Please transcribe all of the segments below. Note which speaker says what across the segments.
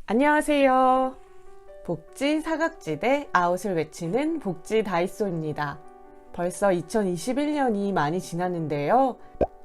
Speaker 1: 안녕하세요. 복지 사각지대 아웃을 외치는 복지 다이소입니다. 벌써 2021년이 많이 지났는데요.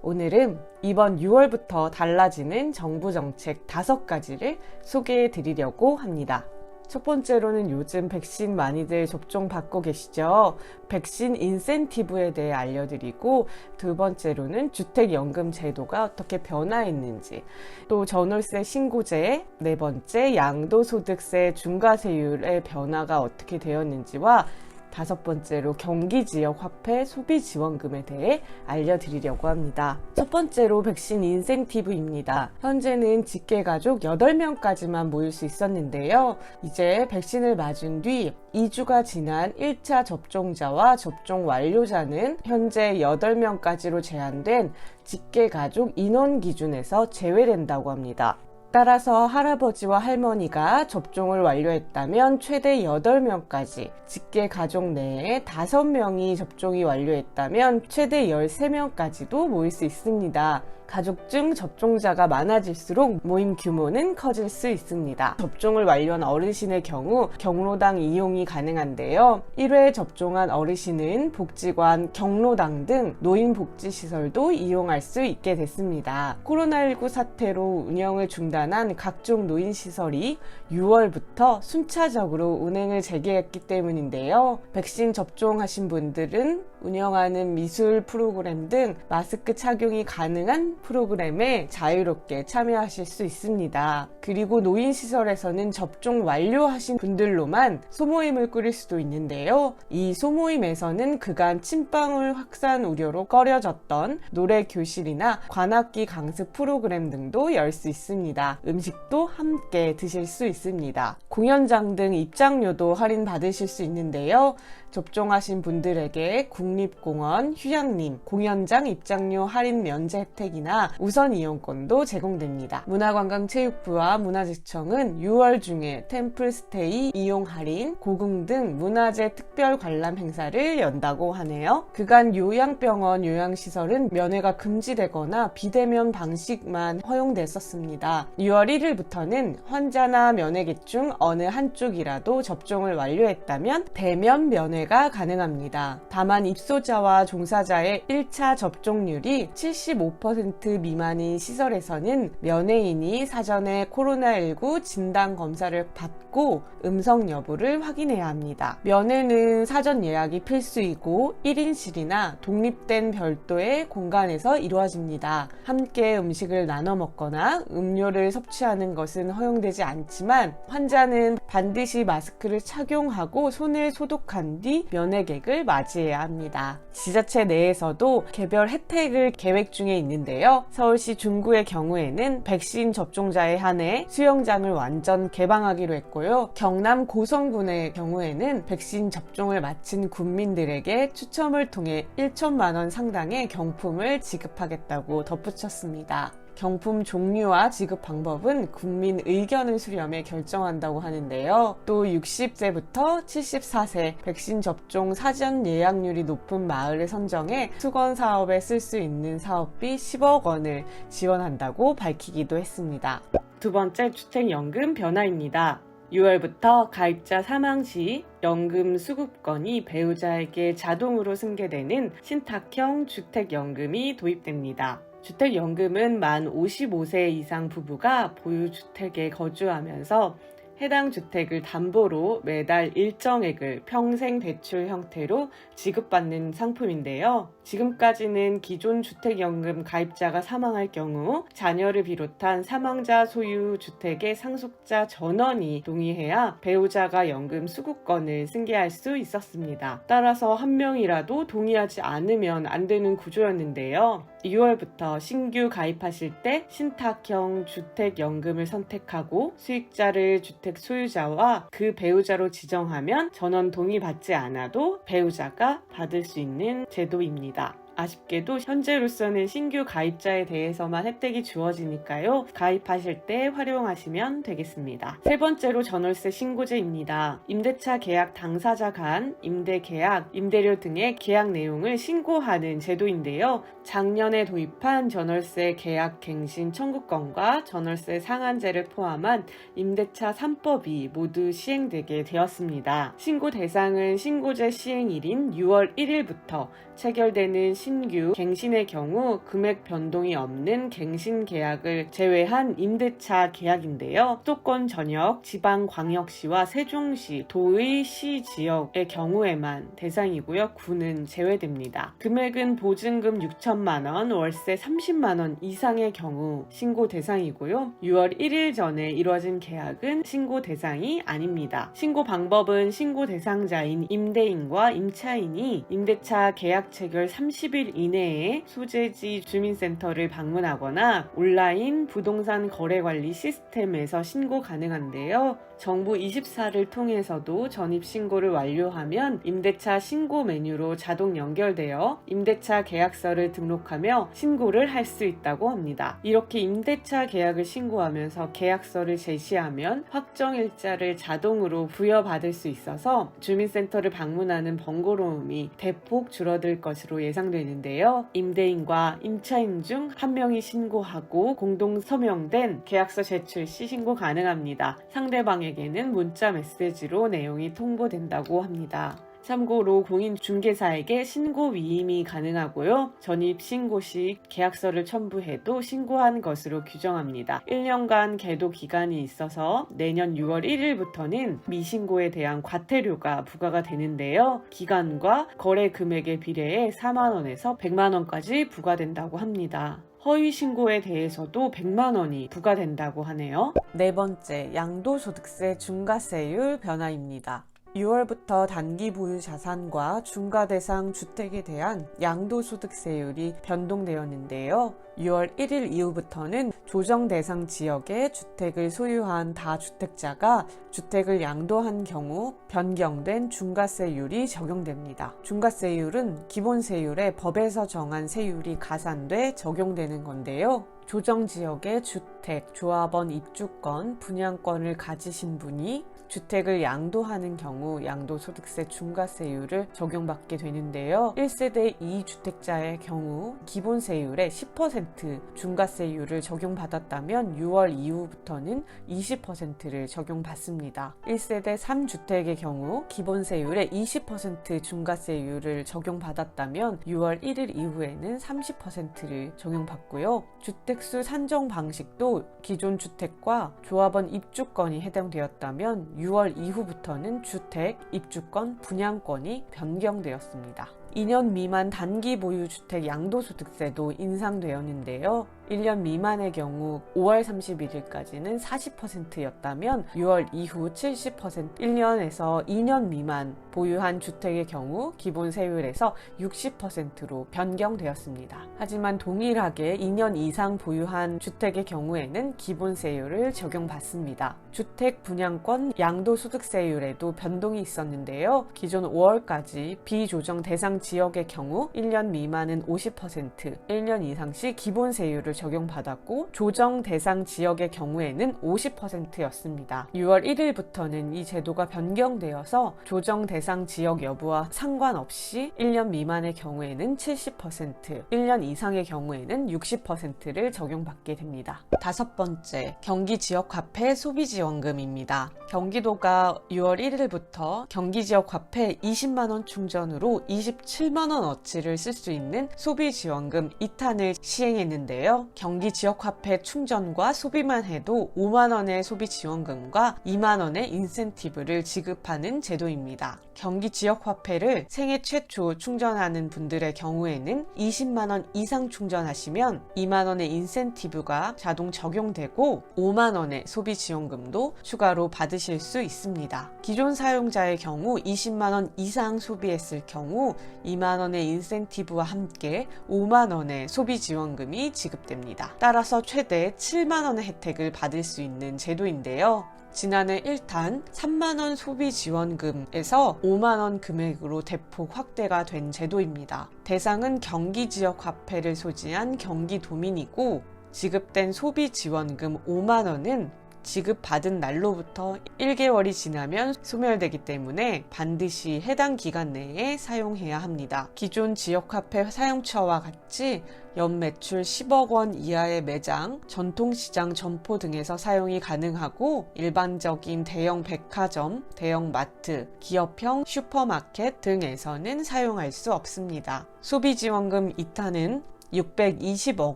Speaker 1: 오늘은 이번 6월부터 달라지는 정부 정책 5가지를 소개해 드리려고 합니다. 첫 번째로는 요즘 백신 많이들 접종 받고 계시죠? 백신 인센티브에 대해 알려드리고, 두 번째로는 주택연금 제도가 어떻게 변화했는지, 또 전월세 신고제, 네 번째 양도소득세 중과세율의 변화가 어떻게 되었는지와 다섯 번째로 경기지역 화폐 소비지원금에 대해 알려드리려고 합니다. 첫 번째로 백신 인센티브입니다. 현재는 직계가족 8명까지만 모일 수 있었는데요. 이제 백신을 맞은 뒤 2주가 지난 1차 접종자와 접종 완료자는 현재 8명까지로 제한된 직계가족 인원 기준에서 제외된다고 합니다. 따라서 할아버지와 할머니가 접종을 완료했다면 최대 8명까지, 직계 가족 내에 5명이 접종이 완료했다면 최대 13명까지도 모일 수 있습니다. 가족 중 접종자가 많아질수록 모임 규모는 커질 수 있습니다. 접종을 완료한 어르신의 경우 경로당 이용이 가능한데요. 1회 접종한 어르신은 복지관, 경로당 등 노인복지시설도 이용할 수 있게 됐습니다. 코로나19 사태로 운영을 중단한 각종 노인시설이 6월부터 순차적으로 운행을 재개했기 때문인데요. 백신 접종하신 분들은 운영하는 미술 프로그램 등 마스크 착용이 가능한 프로그램에 자유롭게 참여하실 수 있습니다. 그리고 노인시설에서는 접종 완료하신 분들로만 소모임을 꾸릴 수도 있는데요. 이 소모임에서는 그간 침방울 확산 우려로 꺼려졌던 노래 교실이나 관악기 강습 프로그램 등도 열 수 있습니다. 음식도 함께 드실 수 있습니다. 공연장 등 입장료도 할인 받으실 수 있는데요. 접종하신 분들에게 국립공원, 휴양림, 공연장 입장료 할인 면제 혜택이나 우선 이용권도 제공됩니다. 문화관광체육부와 문화재청은 6월 중에 템플스테이 이용 할인, 고궁 등 문화재 특별 관람 행사를 연다고 하네요. 그간 요양병원, 요양시설은 면회가 금지되거나 비대면 방식만 허용됐었습니다. 6월 1일부터는 환자나 면회객 중 어느 한쪽이라도 접종을 완료했다면 대면 면회 가 가능합니다. 다만 입소자와 종사자의 1차 접종률이 75% 미만인 시설에서는 면회인이 사전에 코로나19 진단 검사를 받고 음성 여부를 확인해야 합니다. 면회는 사전 예약이 필수이고 1인실이나 독립된 별도의 공간에서 이루어집니다. 함께 음식을 나눠 먹거나 음료를 섭취하는 것은 허용되지 않지만 환자는 반드시 마스크를 착용하고 손을 소독한 뒤 면회객을 맞이해야 합니다. 지자체 내에서도 개별 혜택을 계획 중에 있는데요. 서울시 중구의 경우에는 백신 접종자에 한해 수영장을 완전 개방하기로 했고요. 경남 고성군의 경우에는 백신 접종을 마친 군민들에게 추첨을 통해 1천만 원 상당의 경품을 지급하겠다고 덧붙였습니다. 경품 종류와 지급 방법은 국민 의견을 수렴해 결정한다고 하는데요. 또 60세부터 74세 백신 접종 사전 예약률이 높은 마을을 선정해 수건 사업에 쓸 수 있는 사업비 10억 원을 지원한다고 밝히기도 했습니다. 두 번째, 주택연금 변화입니다. 6월부터 가입자 사망 시 연금 수급권이 배우자에게 자동으로 승계되는 신탁형 주택연금이 도입됩니다. 주택연금은 만 55세 이상 부부가 보유주택에 거주하면서 해당 주택을 담보로 매달 일정액을 평생 대출 형태로 지급받는 상품인데요. 지금까지는 기존 주택연금 가입자가 사망할 경우 자녀를 비롯한 사망자 소유 주택의 상속자 전원이 동의해야 배우자가 연금 수급권을 승계할 수 있었습니다. 따라서 한 명이라도 동의하지 않으면 안 되는 구조였는데요. 2월부터 신규 가입하실 때 신탁형 주택연금을 선택하고 수익자를 주택 소유자와 그 배우자로 지정하면 전원 동의 받지 않아도 배우자가 받을 수 있는 제도입니다. 아쉽게도 현재로서는 신규 가입자에 대해서만 혜택이 주어지니까요. 가입하실 때 활용하시면 되겠습니다. 세 번째로 전월세 신고제입니다. 임대차 계약 당사자 간 임대 계약, 임대료 등의 계약 내용을 신고하는 제도인데요. 작년에 도입한 전월세 계약 갱신 청구권과 전월세 상한제를 포함한 임대차 3법이 모두 시행되게 되었습니다. 신고 대상은 신고제 시행일인 6월 1일부터 체결되는 신규 갱신의 경우 금액 변동이 없는 갱신 계약을 제외한 임대차 계약인데요. 수도권 전역, 지방광역시와 세종시, 도의 시 지역의 경우에만 대상이고요. 구는 제외됩니다. 금액은 보증금 6천만 원, 월세 30만 원 이상의 경우 신고 대상이고요. 6월 1일 전에 이루어진 계약은 신고 대상이 아닙니다. 신고 방법은 신고 대상자인 임대인과 임차인이 임대차 계약 체결 30일 이내에 소재지 주민센터를 방문하거나 온라인 부동산 거래관리 시스템에서 신고 가능한데요. 정부 24를 통해서도 전입신고를 완료하면 임대차 신고 메뉴로 자동 연결되어 임대차 계약서를 등록하며 신고를 할 수 있다고 합니다. 이렇게 임대차 계약을 신고하면서 계약서를 제시하면 확정일자를 자동으로 부여받을 수 있어서 주민센터를 방문하는 번거로움이 대폭 줄어들 것으로 예상되는데요. 임대인과 임차인 중 한 명이 신고하고 공동 서명된 계약서 제출 시 신고 가능합니다. 상대방에게는 문자 메시지로 내용이 통보된다고 합니다. 참고로 공인중개사에게 신고 위임이 가능하고요. 전입 신고 시 계약서를 첨부해도 신고한 것으로 규정합니다. 1년간 계도 기간이 있어서 내년 6월 1일부터는 미신고에 대한 과태료가 부과가 되는데요. 기간과 거래 금액에 비례해 4만 원에서 100만 원까지 부과된다고 합니다. 허위 신고에 대해서도 100만 원이 부과된다고 하네요. 네 번째, 양도소득세 중과세율 변화입니다. 6월부터 단기 보유 자산과 중과 대상 주택에 대한 양도소득세율이 변동되었는데요. 6월 1일 이후부터는 조정 대상 지역에 주택을 소유한 다주택자가 주택을 양도한 경우 변경된 중과세율이 적용됩니다. 중과세율은 기본세율에 법에서 정한 세율이 가산돼 적용되는 건데요. 조정 지역의 주택, 조합원 입주권, 분양권을 가지신 분이 주택을 양도하는 경우 양도소득세 중과세율을 적용받게 되는데요. 1세대 2주택자의 경우 기본세율의 10% 중과세율을 적용받았다면 6월 이후부터는 20%를 적용받습니다. 1세대 3주택의 경우 기본세율의 20% 중과세율을 적용받았다면 6월 1일 이후에는 30%를 적용받고요. 주택수 산정 방식도 기존 주택과 조합원 입주권이 해당되었다면 6월 이후부터는 주택, 입주권, 분양권이 변경되었습니다. 2년 미만 단기 보유 주택 양도소득세도 인상되었는데요. 1년 미만의 경우 5월 31일까지는 40%였다면 6월 이후 70%, 1년에서 2년 미만 보유한 주택의 경우 기본세율에서 60%로 변경되었습니다. 하지만 동일하게 2년 이상 보유한 주택의 경우에는 기본세율을 적용받습니다. 주택 분양권 양도소득세율에도 변동이 있었는데요. 기존 5월까지 비조정 대상 지역의 경우 1년 미만은 50%, 1년 이상 시 기본세율을 적용받았고 조정 대상 지역의 경우에는 50%였습니다. 6월 1일부터는 이 제도가 변경되어서 조정 대상 지역 여부와 상관없이 1년 미만의 경우에는 70%, 1년 이상의 경우에는 60%를 적용받게 됩니다. 다섯 번째, 경기지역화폐 소비지원금입니다. 경기도가 6월 1일부터 경기지역화폐 20만원 충전으로 27만원어치를 쓸 수 있는 소비지원금 2탄을 시행했는데요. 경기지역화폐 충전과 소비만 해도 5만원의 소비지원금과 2만원의 인센티브를 지급하는 제도입니다. 경기지역화폐를 생애 최초 충전하는 분들의 경우에는 20만원 이상 충전하시면 2만원의 인센티브가 자동 적용되고 5만원의 소비지원금도 추가로 받으실 수 있습니다. 기존 사용자의 경우 20만원 이상 소비했을 경우 2만원의 인센티브와 함께 5만원의 소비지원금이 지급됩니다. 지급됩니다. 따라서 최대 7만 원의 혜택을 받을 수 있는 제도인데요. 지난해 1탄 3만원 소비지원금에서 5만원 금액으로 대폭 확대가 된 제도입니다. 대상은 경기지역 화폐를 소지한 경기도민이고 지급된 소비지원금 5만원은 지급받은 날로부터 1개월이 지나면 소멸되기 때문에 반드시 해당 기간 내에 사용해야 합니다. 기존 지역화폐 사용처와 같이 연매출 10억 원 이하의 매장, 전통시장 점포 등에서 사용이 가능하고 일반적인 대형 백화점, 대형 마트, 기업형 슈퍼마켓 등에서는 사용할 수 없습니다. 소비지원금 2탄은 620억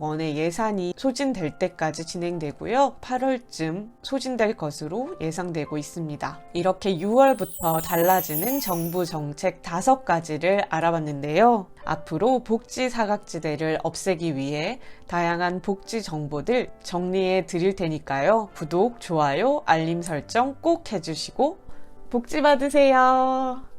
Speaker 1: 원의 예산이 소진될 때까지 진행되고요. 8월쯤 소진될 것으로 예상되고 있습니다. 이렇게 6월부터 달라지는 정부 정책 5가지를 알아봤는데요. 앞으로 복지 사각지대를 없애기 위해 다양한 복지 정보들 정리해 드릴 테니까요. 구독, 좋아요, 알림 설정 꼭 해주시고 복지 받으세요.